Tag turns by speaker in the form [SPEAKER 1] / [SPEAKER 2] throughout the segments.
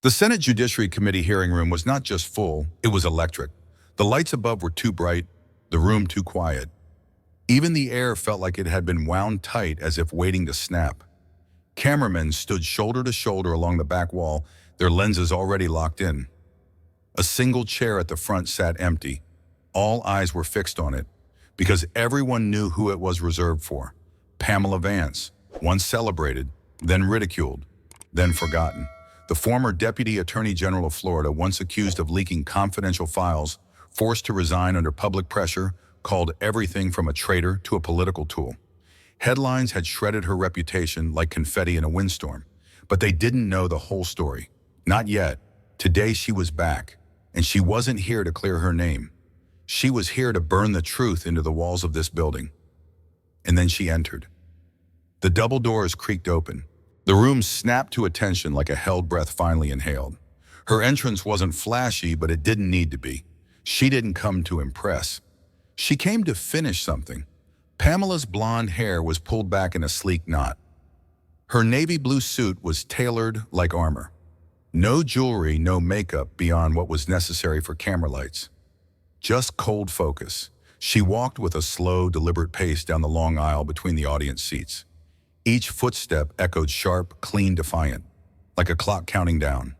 [SPEAKER 1] The Senate Judiciary Committee hearing room was not just full, it was electric. The lights above were too bright, the room too quiet. Even the air felt like it had been wound tight as if waiting to snap. Cameramen stood shoulder to shoulder along the back wall, their lenses already locked in. A single chair at the front sat empty. All eyes were fixed on it, because everyone knew who it was reserved for. Pamela Vance, once celebrated, then ridiculed, then forgotten. The former Deputy Attorney General of Florida, once accused of leaking confidential files, forced to resign under public pressure, called everything from a traitor to a political tool. Headlines had shredded her reputation like confetti in a windstorm, but they didn't know the whole story. Not yet. Today she was back, and she wasn't here to clear her name. She was here to burn the truth into the walls of this building. And then she entered. The double doors creaked open. The room snapped to attention like a held breath finally inhaled. Her entrance wasn't flashy, but it didn't need to be. She didn't come to impress. She came to finish something. Pamela's blonde hair was pulled back in a sleek knot. Her navy blue suit was tailored like armor. No jewelry, no makeup beyond what was necessary for camera lights. Just cold focus. She walked with a slow, deliberate pace down the long aisle between the audience seats. Each footstep echoed sharp, clean, defiant, like a clock counting down.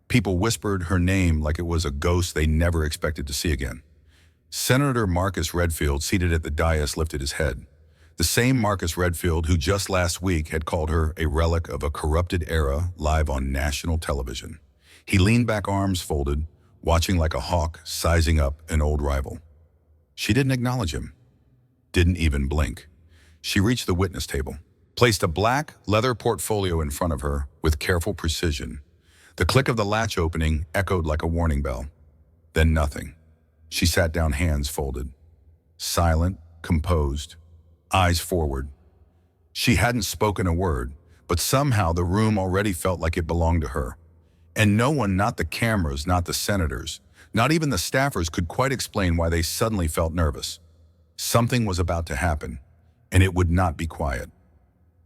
[SPEAKER 1] People whispered her name like it was a ghost they never expected to see again. Senator Marcus Redfield, seated at the dais, lifted his head. The same Marcus Redfield who just last week had called her a relic of a corrupted era live on national television. He leaned back, arms folded, watching like a hawk sizing up an old rival. She didn't acknowledge him, didn't even blink. She reached the witness table, placed a black leather portfolio in front of her with careful precision. The click of the latch opening echoed like a warning bell. Then nothing. She sat down, hands folded, silent, composed, eyes forward. She hadn't spoken a word, but somehow the room already felt like it belonged to her. And no one, not the cameras, not the senators, not even the staffers, could quite explain why they suddenly felt nervous. Something was about to happen, and it would not be quiet.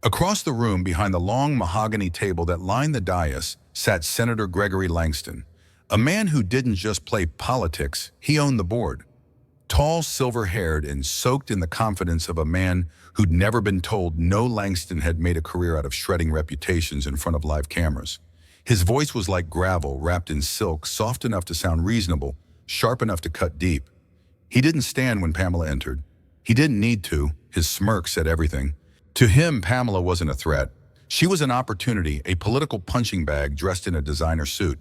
[SPEAKER 1] Across the room, behind the long mahogany table that lined the dais, sat Senator Gregory Langston, a man who didn't just play politics, he owned the board. Tall, silver-haired, and soaked in the confidence of a man who'd never been told no. Langston had made a career out of shredding reputations in front of live cameras. His voice was like gravel wrapped in silk, soft enough to sound reasonable, sharp enough to cut deep. He didn't stand when Pamela entered. He didn't need to. His smirk said everything. To him, Pamela wasn't a threat. She was an opportunity, a political punching bag dressed in a designer suit.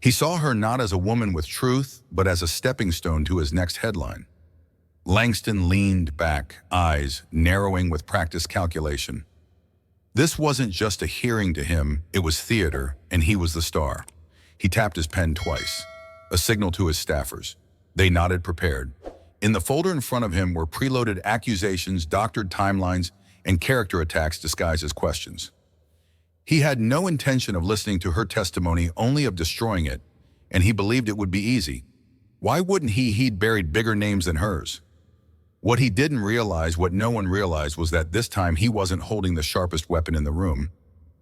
[SPEAKER 1] He saw her not as a woman with truth, but as a stepping stone to his next headline. Langston leaned back, eyes narrowing with practiced calculation. This wasn't just a hearing to him, it was theater, and he was the star. He tapped his pen twice, a signal to his staffers. They nodded, prepared. In the folder in front of him were preloaded accusations, doctored timelines, and character attacks disguised as questions. He had no intention of listening to her testimony, only of destroying it, and he believed it would be easy. Why wouldn't he? He'd buried bigger names than hers. What he didn't realize, what no one realized, was that this time he wasn't holding the sharpest weapon in the room.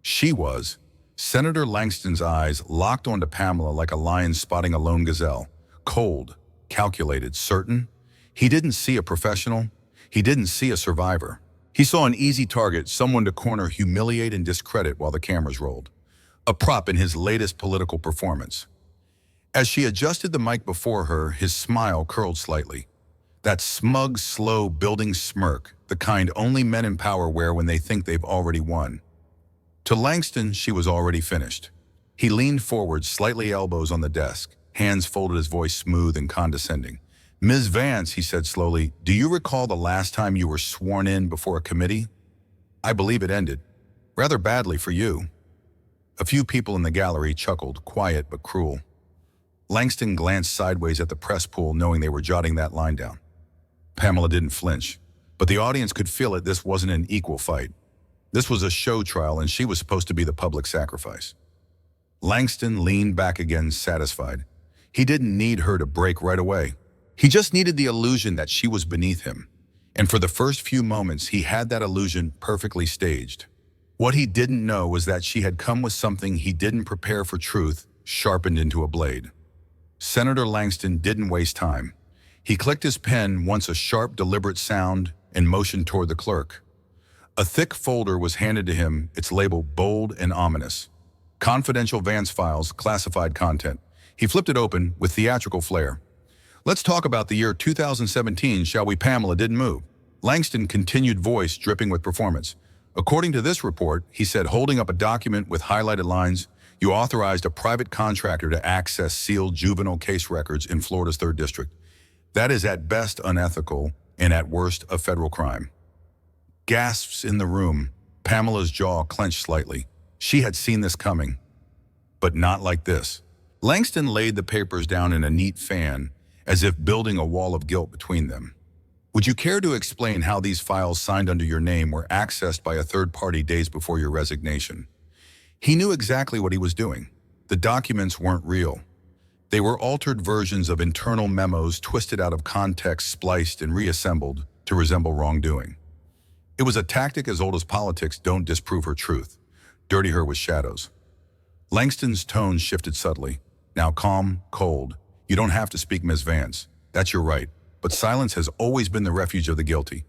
[SPEAKER 1] She was. Senator Langston's eyes locked onto Pamela like a lion spotting a lone gazelle. Cold, calculated, certain. He didn't see a professional. He didn't see a survivor. He saw an easy target, someone to corner, humiliate, and discredit while the cameras rolled. A prop in his latest political performance. As she adjusted the mic before her, his smile curled slightly. That smug, slow, building smirk, the kind only men in power wear when they think they've already won. To Langston, she was already finished. He leaned forward, slightly elbows on the desk, hands folded, his voice smooth and condescending. "Ms. Vance," he said slowly, "do you recall the last time you were sworn in before a committee? I believe it ended. Rather badly for you." A few people in the gallery chuckled, quiet but cruel. Langston glanced sideways at the press pool, knowing they were jotting that line down. Pamela didn't flinch, but the audience could feel it. This wasn't an equal fight. This was a show trial, and she was supposed to be the public sacrifice. Langston leaned back again, satisfied. He didn't need her to break right away. He just needed the illusion that she was beneath him. And for the first few moments, he had that illusion perfectly staged. What he didn't know was that she had come with something he didn't prepare for: truth, sharpened into a blade. Senator Langston didn't waste time. He clicked his pen once, a sharp, deliberate sound, and motioned toward the clerk. A thick folder was handed to him, its label bold and ominous. Confidential Vance files, classified content. He flipped it open with theatrical flair. "Let's talk about the year 2017, shall we?" Pamela didn't move. Langston continued, voice dripping with performance. "According to this report," he said, holding up a document with highlighted lines, "you authorized a private contractor to access sealed juvenile case records in Florida's 3rd District. That is at best unethical and at worst a federal crime." Gasps in the room. Pamela's jaw clenched slightly. She had seen this coming, but not like this. Langston laid the papers down in a neat fan, as if building a wall of guilt between them. "Would you care to explain how these files signed under your name were accessed by a third party days before your resignation?" He knew exactly what he was doing. The documents weren't real. They were altered versions of internal memos, twisted out of context, spliced and reassembled to resemble wrongdoing. It was a tactic as old as politics: don't disprove her truth, dirty her with shadows. Langston's tone shifted subtly. "Now calm, cold. You don't have to speak, Ms. Vance. That's your right. But silence has always been the refuge of the guilty."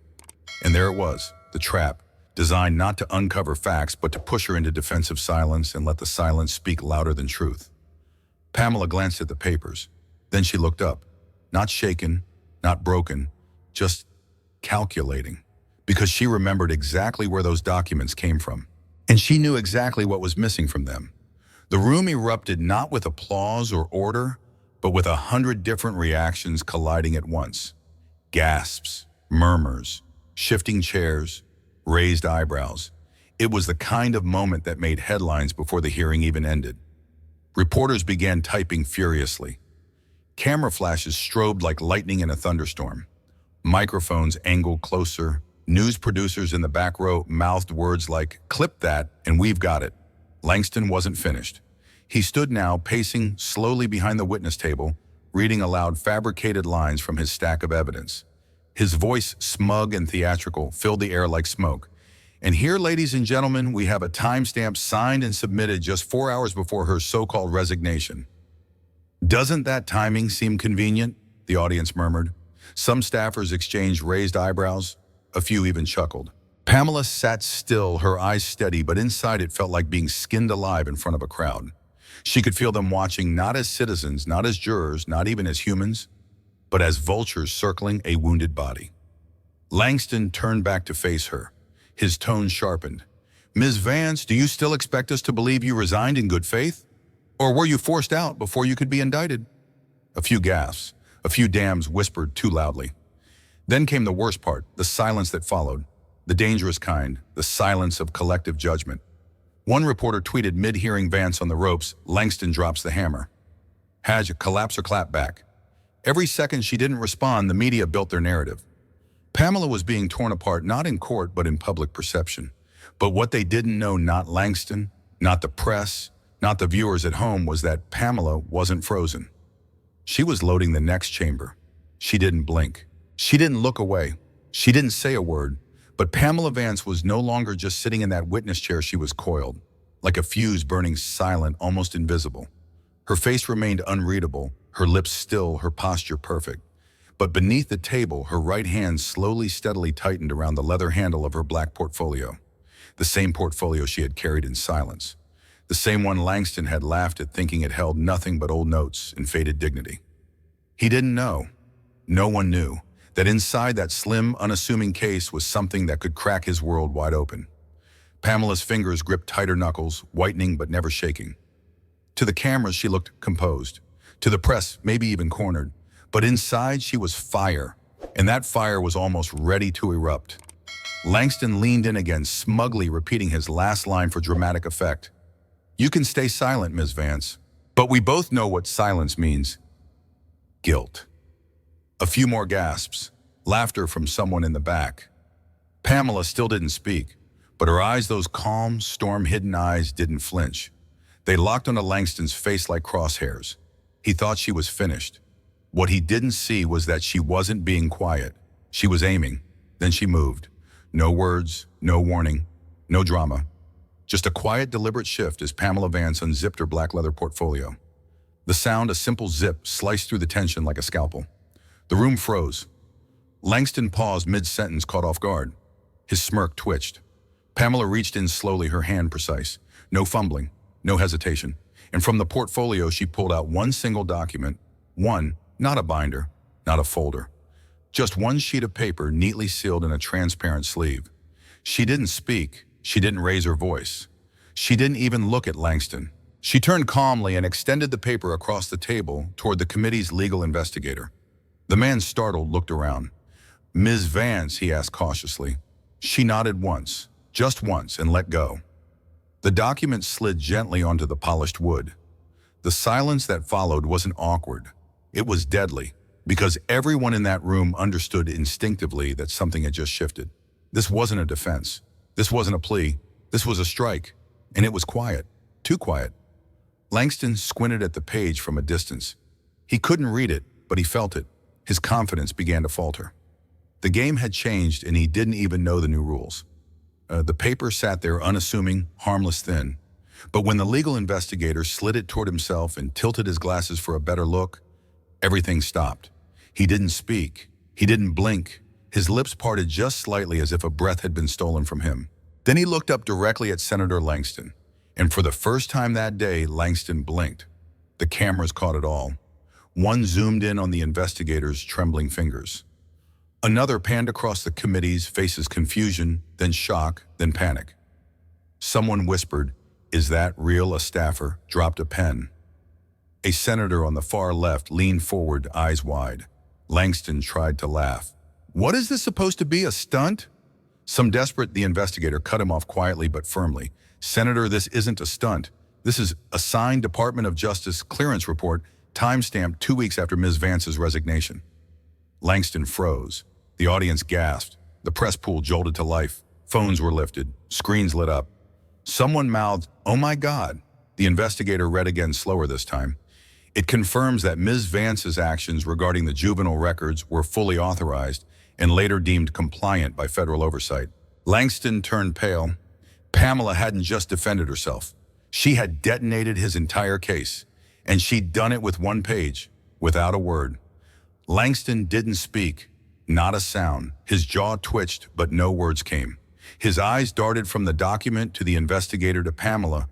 [SPEAKER 1] And there it was, the trap, designed not to uncover facts, but to push her into defensive silence and let the silence speak louder than truth. Pamela glanced at the papers. Then she looked up. Not shaken, not broken, just calculating. Because she remembered exactly where those documents came from. And she knew exactly what was missing from them. The room erupted not with applause or order, but with 100 different reactions colliding at once. Gasps, murmurs, shifting chairs, raised eyebrows. It was the kind of moment that made headlines before the hearing even ended. Reporters began typing furiously. Camera flashes strobed like lightning in a thunderstorm. Microphones angled closer. News producers in the back row mouthed words like, "Clip that, and we've got it." Langston wasn't finished. He stood now, pacing slowly behind the witness table, reading aloud fabricated lines from his stack of evidence. His voice, smug and theatrical, filled the air like smoke. "And here, ladies and gentlemen, we have a timestamp signed and submitted just 4 hours before her so-called resignation." "Doesn't that timing seem convenient?" the audience murmured. Some staffers exchanged raised eyebrows. A few even chuckled. Pamela sat still, her eyes steady, but inside it felt like being skinned alive in front of a crowd. She could feel them watching, not as citizens, not as jurors, not even as humans, but as vultures circling a wounded body. Langston turned back to face her. His tone sharpened. "Ms. Vance, do you still expect us to believe you resigned in good faith? Or were you forced out before you could be indicted?" A few gasps, a few dams whispered too loudly. Then came the worst part, the silence that followed. The dangerous kind, the silence of collective judgment. One reporter tweeted mid-hearing, "Vance on the ropes, Langston drops the hammer." Hadge, collapse or clapback. Every second she didn't respond, the media built their narrative. Pamela was being torn apart, not in court, but in public perception. But what they didn't know, not Langston, not the press, not the viewers at home, was that Pamela wasn't frozen. She was loading the next chamber. She didn't blink. She didn't look away. She didn't say a word. But Pamela Vance was no longer just sitting in that witness chair. She was coiled, like a fuse burning silent, almost invisible. Her face remained unreadable, her lips still, her posture perfect. But beneath the table, her right hand slowly, steadily tightened around the leather handle of her black portfolio. The same portfolio she had carried in silence. The same one Langston had laughed at, thinking it held nothing but old notes and faded dignity. He didn't know. No one knew that inside that slim, unassuming case was something that could crack his world wide open. Pamela's fingers gripped tighter knuckles, whitening but never shaking. To the cameras, she looked composed. To the press, maybe even cornered. But inside, she was fire, and that fire was almost ready to erupt. Langston leaned in again, smugly repeating his last line for dramatic effect. "You can stay silent, Ms. Vance, but we both know what silence means. Guilt." A few more gasps, laughter from someone in the back. Pamela still didn't speak, but her eyes, those calm, storm-hidden eyes, didn't flinch. They locked onto Langston's face like crosshairs. He thought she was finished. What he didn't see was that she wasn't being quiet. She was aiming. Then she moved. No words, no warning, no drama. Just a quiet, deliberate shift as Pamela Vance unzipped her black leather portfolio. The sound, a simple zip, sliced through the tension like a scalpel. The room froze. Langston paused mid-sentence, caught off guard. His smirk twitched. Pamela reached in slowly, her hand precise. No fumbling, no hesitation. And from the portfolio, she pulled out one single document. One, not a binder, not a folder. Just one sheet of paper neatly sealed in a transparent sleeve. She didn't speak. She didn't raise her voice. She didn't even look at Langston. She turned calmly and extended the paper across the table toward the committee's legal investigator. The man, startled, looked around. "Ms. Vance," he asked cautiously. She nodded once, just once, and let go. The document slid gently onto the polished wood. The silence that followed wasn't awkward. It was deadly, because everyone in that room understood instinctively that something had just shifted. This wasn't a defense. This wasn't a plea. This was a strike. And it was quiet. Too quiet. Langston squinted at the page from a distance. He couldn't read it, but he felt it. His confidence began to falter. The game had changed, and he didn't even know the new rules. The paper sat there unassuming, harmless, thin. But when the legal investigator slid it toward himself and tilted his glasses for a better look, everything stopped. He didn't speak. He didn't blink. His lips parted just slightly as if a breath had been stolen from him. Then he looked up directly at Senator Langston. And for the first time that day, Langston blinked. The cameras caught it all. One zoomed in on the investigator's trembling fingers. Another panned across the committee's faces, confusion, then shock, then panic. Someone whispered, "Is that real?" A staffer dropped a pen. A senator on the far left leaned forward, eyes wide. Langston tried to laugh. "What is this supposed to be, a stunt?" Some desperate, the investigator cut him off quietly but firmly. "Senator, this isn't a stunt. This is a signed Department of Justice clearance report, time-stamped 2 weeks after Ms. Vance's resignation." Langston froze. The audience gasped. The press pool jolted to life. Phones were lifted. Screens lit up. Someone mouthed, "Oh my God." The investigator read again, slower this time. "It confirms that Ms. Vance's actions regarding the juvenile records were fully authorized and later deemed compliant by federal oversight." Langston turned pale. Pamela hadn't just defended herself. She had detonated his entire case, and she'd done it with one page, without a word. Langston didn't speak, not a sound. His jaw twitched, but no words came. His eyes darted from the document to the investigator to Pamela,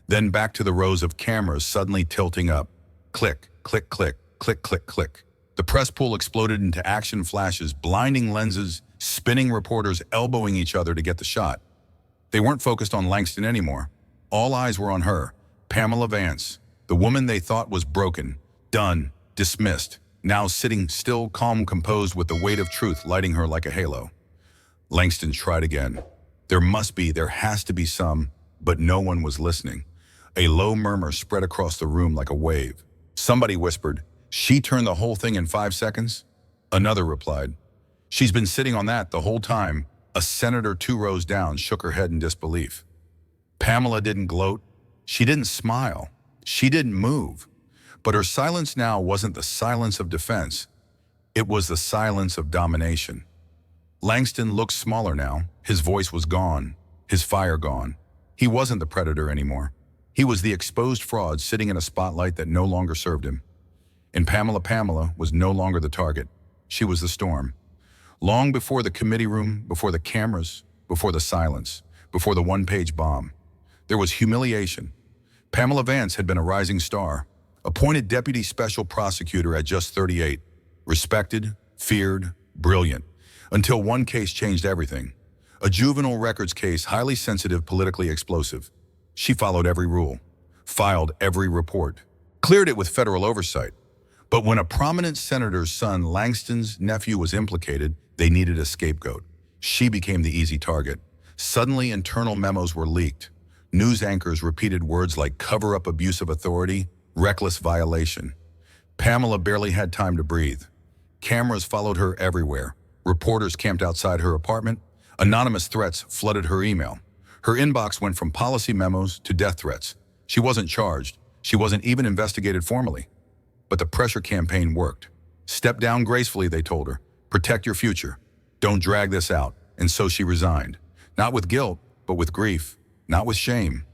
[SPEAKER 1] then back to the rows of cameras suddenly tilting up. Click, click, click, click, click, click. The press pool exploded into action flashes, blinding lenses, spinning reporters elbowing each other to get the shot. They weren't focused on Langston anymore. All eyes were on her, Pamela Vance, the woman they thought was broken, done, dismissed, now sitting still, calm, composed, with the weight of truth lighting her like a halo. Langston tried again. There has to be some, but no one was listening. A low murmur spread across the room like a wave. Somebody whispered, "She turned the whole thing in 5 seconds?" Another replied, "She's been sitting on that the whole time." A senator 2 rows down shook her head in disbelief. Pamela didn't gloat. She didn't smile. She didn't move. But her silence now wasn't the silence of defense. It was the silence of domination. Langston looked smaller now. His voice was gone, his fire gone. He wasn't the predator anymore. He was the exposed fraud sitting in a spotlight that no longer served him. And Pamela was no longer the target. She was the storm. Long before the committee room, before the cameras, before the silence, before the one-page bomb, there was humiliation. Pamela Vance had been a rising star, appointed deputy special prosecutor at just 38, respected, feared, brilliant, until one case changed everything. A juvenile records case, highly sensitive, politically explosive. She followed every rule, filed every report, cleared it with federal oversight. But when a prominent senator's son, Langston's nephew, was implicated, they needed a scapegoat. She became the easy target. Suddenly, internal memos were leaked. News anchors repeated words like cover-up, abuse of authority, reckless violation. Pamela barely had time to breathe. Cameras followed her everywhere. Reporters camped outside her apartment. Anonymous threats flooded her email. Her inbox went from policy memos to death threats. She wasn't charged. She wasn't even investigated formally. But the pressure campaign worked. Step down gracefully, they told her. Protect your future. Don't drag this out. And so she resigned. Not with guilt, but with grief. not with shame,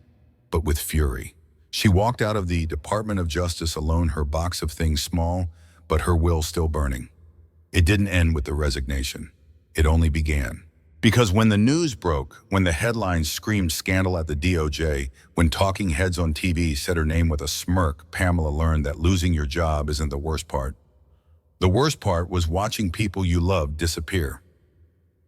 [SPEAKER 1] but with fury. She walked out of the Department of Justice alone, her box of things small, but her will still burning. It didn't end with the resignation. It only began. Because when the news broke, when the headlines screamed scandal at the DOJ, when talking heads on TV said her name with a smirk, Pamela learned that losing your job isn't the worst part. The worst part was watching people you loved disappear.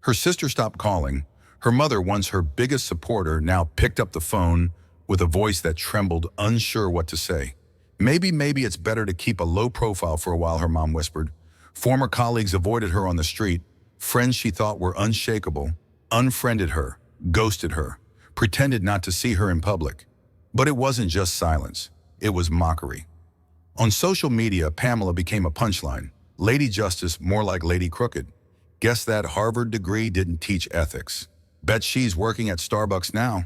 [SPEAKER 1] Her sister stopped calling. Her mother, once her biggest supporter, now picked up the phone with a voice that trembled, unsure what to say. Maybe it's better to keep a low profile for a while, her mom whispered. Former colleagues avoided her on the street. Friends she thought were unshakable unfriended her, ghosted her, pretended not to see her in public. But it wasn't just silence. It was mockery. On social media, Pamela became a punchline. Lady Justice, more like Lady Crooked. Guess that Harvard degree didn't teach ethics. Bet she's working at Starbucks now.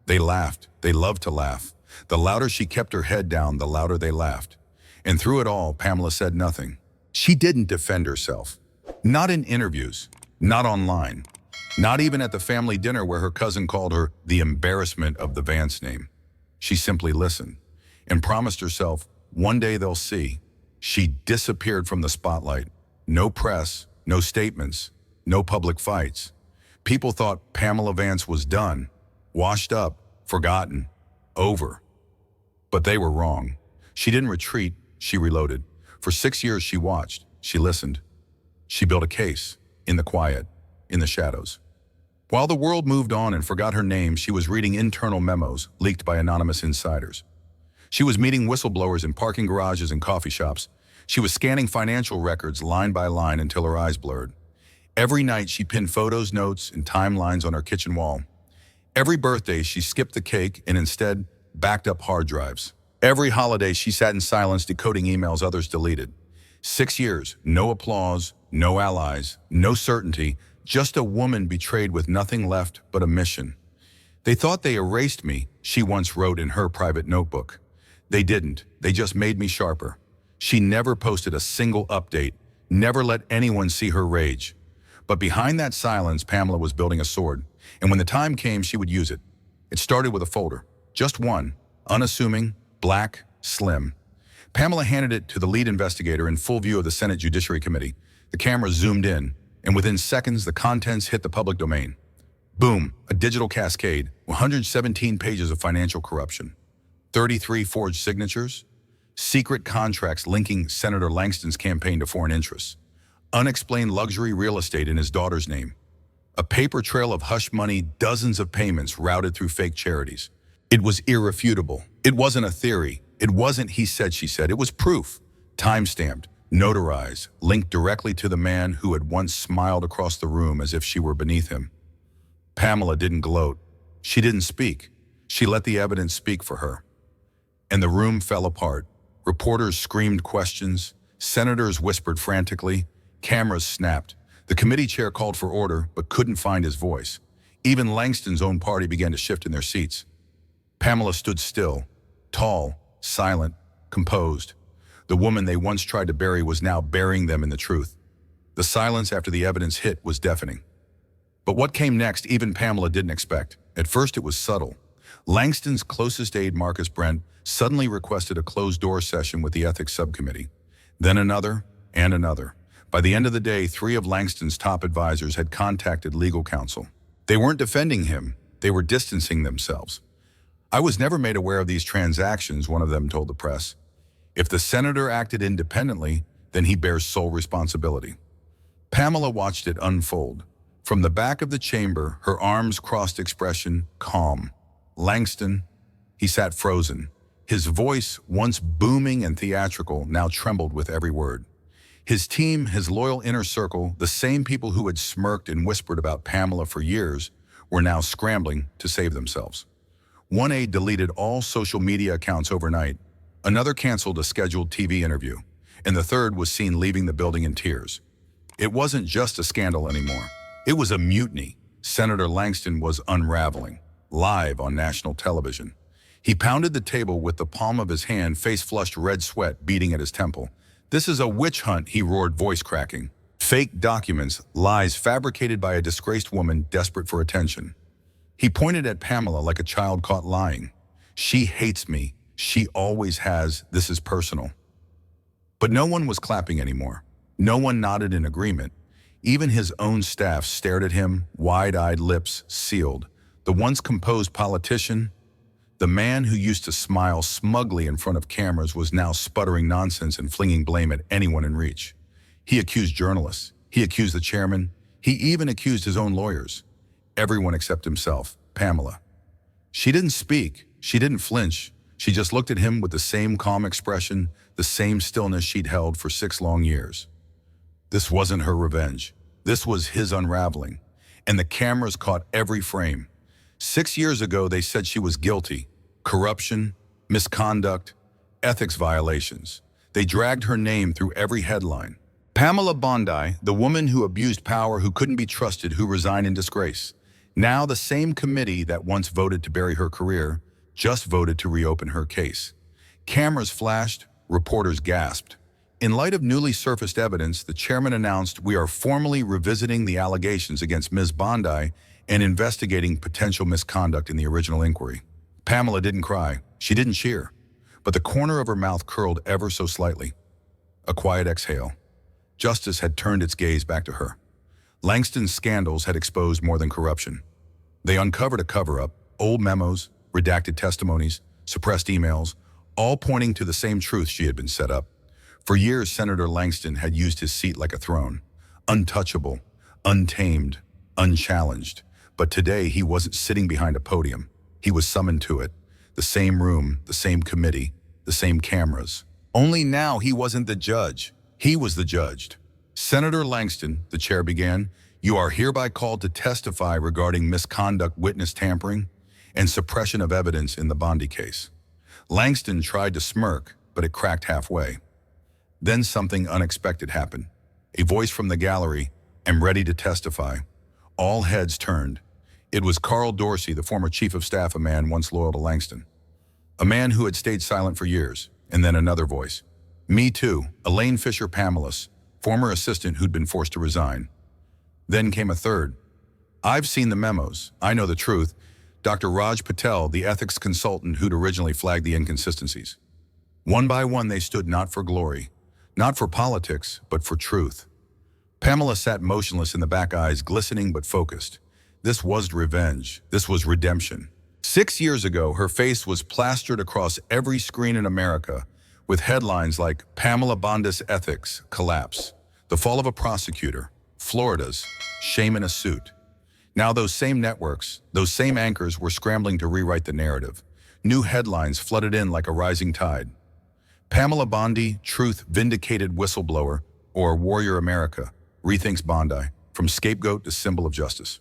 [SPEAKER 1] They laughed. They loved to laugh. The louder she kept her head down, the louder they laughed. And through it all, Pamela said nothing. She didn't defend herself. Not in interviews, not online, not even at the family dinner where her cousin called her the embarrassment of the Vance name. She simply listened and promised herself, one day they'll see. She disappeared from the spotlight. No press, no statements, no public fights. People thought Pamela Vance was done, washed up, forgotten, over. But they were wrong. She didn't retreat, she reloaded. For 6 years she watched, she listened. She built a case, in the quiet, in the shadows. While the world moved on and forgot her name, she was reading internal memos leaked by anonymous insiders. She was meeting whistleblowers in parking garages and coffee shops. She was scanning financial records line by line until her eyes blurred. Every night she pinned photos, notes, and timelines on her kitchen wall. Every birthday she skipped the cake and instead backed up hard drives. Every holiday she sat in silence decoding emails others deleted. 6 years, no applause, no allies, no certainty, just a woman betrayed with nothing left but a mission. They thought they erased me, she once wrote in her private notebook. They didn't, they just made me sharper. She never posted a single update, never let anyone see her rage. But behind that silence, Pamela was building a sword, and when the time came, she would use it. It started with a folder, just one, unassuming, black, slim. Pamela handed it to the lead investigator in full view of the Senate Judiciary Committee. The camera zoomed in, and within seconds, the contents hit the public domain. Boom, a digital cascade, 117 pages of financial corruption, 33 forged signatures, secret contracts linking Senator Langston's campaign to foreign interests, unexplained luxury real estate in his daughter's name, a paper trail of hush money, dozens of payments routed through fake charities. It was irrefutable. It wasn't a theory. It wasn't he said, she said. It was proof, time-stamped, notarized, linked directly to the man who had once smiled across the room as if she were beneath him. Pamela didn't gloat. She didn't speak. She let the evidence speak for her. And the room fell apart. Reporters screamed questions. Senators whispered frantically. Cameras snapped. The committee chair called for order, but couldn't find his voice. Even Langston's own party began to shift in their seats. Pamela stood still, tall, silent, composed. The woman they once tried to bury was now burying them in the truth. The silence after the evidence hit was deafening. But what came next, even Pamela didn't expect. At first, it was subtle. Langston's closest aide, Marcus Brent, suddenly requested a closed-door session with the ethics subcommittee. Then another and another. By the end of the day, 3 of Langston's top advisors had contacted legal counsel. They weren't defending him. They were distancing themselves. I was never made aware of these transactions, one of them told the press. If the senator acted independently, then he bears sole responsibility. Pamela watched it unfold. From the back of the chamber, her arms crossed, expression calm. Langston, he sat frozen. His voice, once booming and theatrical, now trembled with every word. His team, his loyal inner circle, the same people who had smirked and whispered about Pamela for years, were now scrambling to save themselves. One aide deleted all social media accounts overnight. Another canceled a scheduled TV interview, and the third was seen leaving the building in tears. It wasn't just a scandal anymore. It was a mutiny. Senator Langston was unraveling, live on national television. He pounded the table with the palm of his hand, face flushed, red sweat beading at his temple. "This is a witch hunt," he roared, voice cracking. "Fake documents, lies fabricated by a disgraced woman desperate for attention." He pointed at Pamela like a child caught lying. She hates me. She always has. This is personal. But no one was clapping anymore. No one nodded in agreement. Even his own staff stared at him, wide-eyed, lips sealed. The once composed politician, the man who used to smile smugly in front of cameras, was now sputtering nonsense and flinging blame at anyone in reach. He accused journalists. He accused the chairman. He even accused his own lawyers. Everyone except himself, Pamela. She didn't speak. She didn't flinch. She just looked at him with the same calm expression, the same stillness she'd held for 6 long years. This wasn't her revenge. This was his unraveling. And the cameras caught every frame. 6 years ago, they said she was guilty. Corruption, misconduct, ethics violations. They dragged her name through every headline. Pamela Bondi, the woman who abused power, who couldn't be trusted, who resigned in disgrace. Now the same committee that once voted to bury her career just voted to reopen her case. Cameras flashed, reporters gasped. In light of newly surfaced evidence, the chairman announced, "We are formally revisiting the allegations against Ms. Bondi and investigating potential misconduct in the original inquiry." Pamela didn't cry. She didn't cheer. But the corner of her mouth curled ever so slightly. A quiet exhale. Justice had turned its gaze back to her. Langston's scandals had exposed more than corruption. They uncovered a cover-up, old memos, redacted testimonies, suppressed emails, all pointing to the same truth: she had been set up. For years, Senator Langston had used his seat like a throne, untouchable, untamed, unchallenged. But today, he wasn't sitting behind a podium. He was summoned to it. The same room, the same committee, the same cameras. Only now he wasn't the judge. He was the judged. "Senator Langston," the chair began, "you are hereby called to testify regarding misconduct, witness tampering, and suppression of evidence in the Bondi case." Langston tried to smirk, but it cracked halfway. Then something unexpected happened. A voice from the gallery, "I'm ready to testify." All heads turned. It was Carl Dorsey, the former chief of staff, a man once loyal to Langston. A man who had stayed silent for years. And then another voice. "Me too, Elaine Fisher Pamela's, former assistant who'd been forced to resign." Then came a third. "I've seen the memos. I know the truth. Dr. Raj Patel, the ethics consultant who'd originally flagged the inconsistencies." One by one, they stood not for glory, not for politics, but for truth. Pamela sat motionless in the back, eyes glistening but focused. This was revenge. This was redemption. 6 years ago, her face was plastered across every screen in America with headlines like "Pamela Bondi's Ethics Collapse," "The Fall of a Prosecutor," "Florida's Shame in a Suit." Now those same networks, those same anchors were scrambling to rewrite the narrative. New headlines flooded in like a rising tide. "Pamela Bondi, Truth Vindicated Whistleblower," or "Warrior America Rethinks Bondi, from Scapegoat to Symbol of Justice."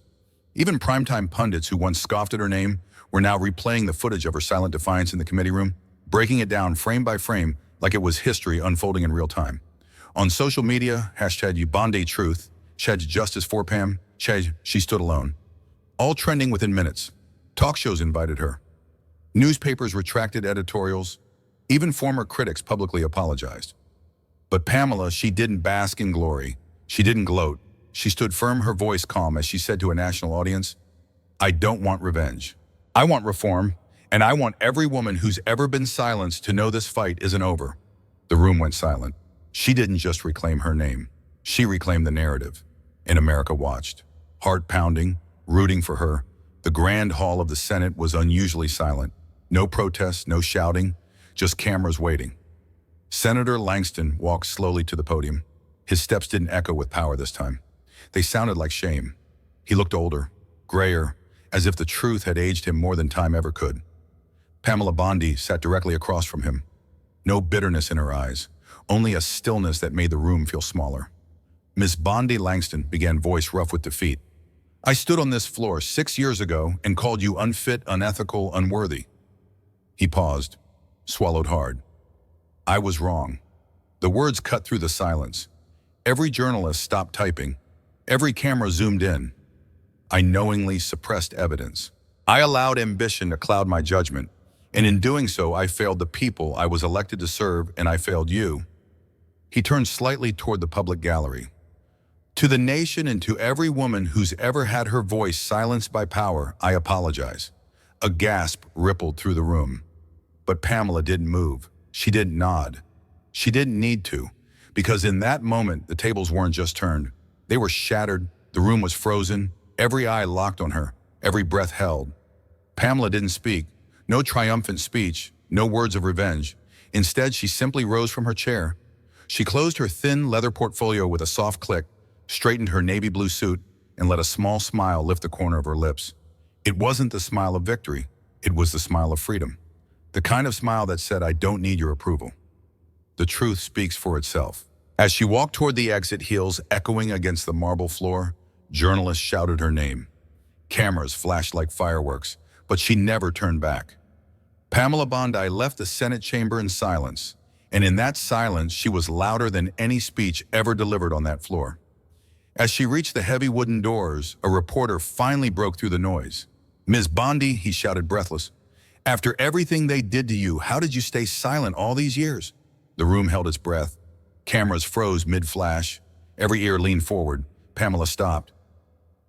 [SPEAKER 1] Even primetime pundits who once scoffed at her name were now replaying the footage of her silent defiance in the committee room, breaking it down frame by frame like it was history unfolding in real time. On social media, #YouBondiTruth, #JusticeForPam, #She Stood Alone. All trending within minutes. Talk shows invited her. Newspapers retracted editorials. Even former critics publicly apologized. But Pamela, she didn't bask in glory. She didn't gloat. She stood firm, her voice calm, as she said to a national audience, "I don't want revenge. I want reform, and I want every woman who's ever been silenced to know this fight isn't over." The room went silent. She didn't just reclaim her name. She reclaimed the narrative. And America watched, heart pounding, rooting for her. The grand hall of the Senate was unusually silent. No protests, no shouting, just cameras waiting. Senator Langston walked slowly to the podium. His steps didn't echo with power this time. They sounded like shame. He looked older, grayer, as if the truth had aged him more than time ever could. Pamela Bondi sat directly across from him. No bitterness in her eyes, only a stillness that made the room feel smaller. "Miss Bondi," Langston began, voice rough with defeat, "I stood on this floor 6 years ago and called you unfit, unethical, unworthy." He paused, swallowed hard. "I was wrong." The words cut through the silence. Every journalist stopped typing. Every camera zoomed in. "I knowingly suppressed evidence. I allowed ambition to cloud my judgment. And in doing so, I failed the people I was elected to serve, and I failed you." He turned slightly toward the public gallery. To the nation and to every woman who's ever had her voice silenced by power, I apologize. A gasp rippled through the room. But Pamela didn't move. She didn't nod. She didn't need to, because in that moment, the tables weren't just turned. They were shattered. The room was frozen. Every eye locked on her. Every breath held. Pamela didn't speak. No triumphant speech. No words of revenge. Instead, she simply rose from her chair. She closed her thin leather portfolio with a soft click, straightened her navy blue suit, and let a small smile lift the corner of her lips. It wasn't the smile of victory. It was the smile of freedom. The kind of smile that said, I don't need your approval. The truth speaks for itself. As she walked toward the exit, heels echoing against the marble floor, journalists shouted her name. Cameras flashed like fireworks, but she never turned back. Pamela Bondi left the Senate chamber in silence, and in that silence, she was louder than any speech ever delivered on that floor. As she reached the heavy wooden doors, a reporter finally broke through the noise. "Ms. Bondi," he shouted breathless, "after everything they did to you, how did you stay silent all these years?" The room held its breath. Cameras froze mid-flash. Every ear leaned forward. Pamela stopped.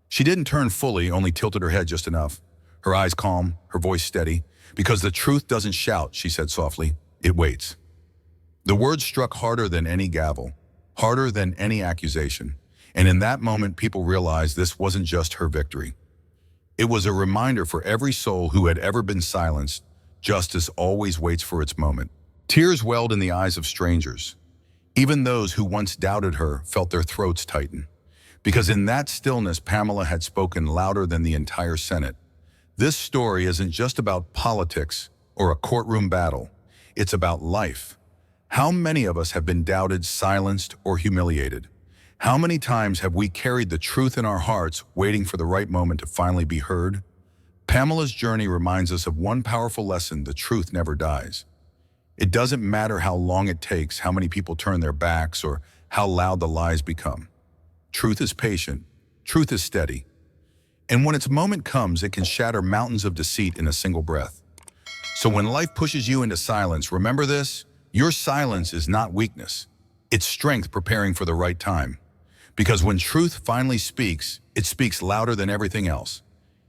[SPEAKER 1] She didn't turn fully, only tilted her head just enough. Her eyes calm, her voice steady. "Because the truth doesn't shout," she said softly. "It waits." The words struck harder than any gavel, harder than any accusation. And in that moment, people realized this wasn't just her victory. It was a reminder for every soul who had ever been silenced, justice always waits for its moment. Tears welled in the eyes of strangers. Even those who once doubted her felt their throats tighten. Because in that stillness, Pamela had spoken louder than the entire Senate. This story isn't just about politics or a courtroom battle. It's about life. How many of us have been doubted, silenced, or humiliated? How many times have we carried the truth in our hearts, waiting for the right moment to finally be heard? Pamela's journey reminds us of one powerful lesson: the truth never dies. It doesn't matter how long it takes, how many people turn their backs, or how loud the lies become. Truth is patient. Truth is steady. And when its moment comes, it can shatter mountains of deceit in a single breath. So when life pushes you into silence, remember this: your silence is not weakness. It's strength preparing for the right time. Because when truth finally speaks, it speaks louder than everything else.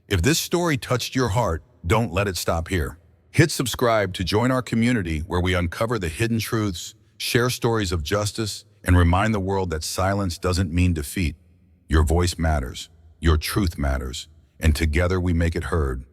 [SPEAKER 1] If this story touched your heart, don't let it stop here. Hit subscribe to join our community where we uncover the hidden truths, share stories of justice, and remind the world that silence doesn't mean defeat. Your voice matters, your truth matters, and together we make it heard.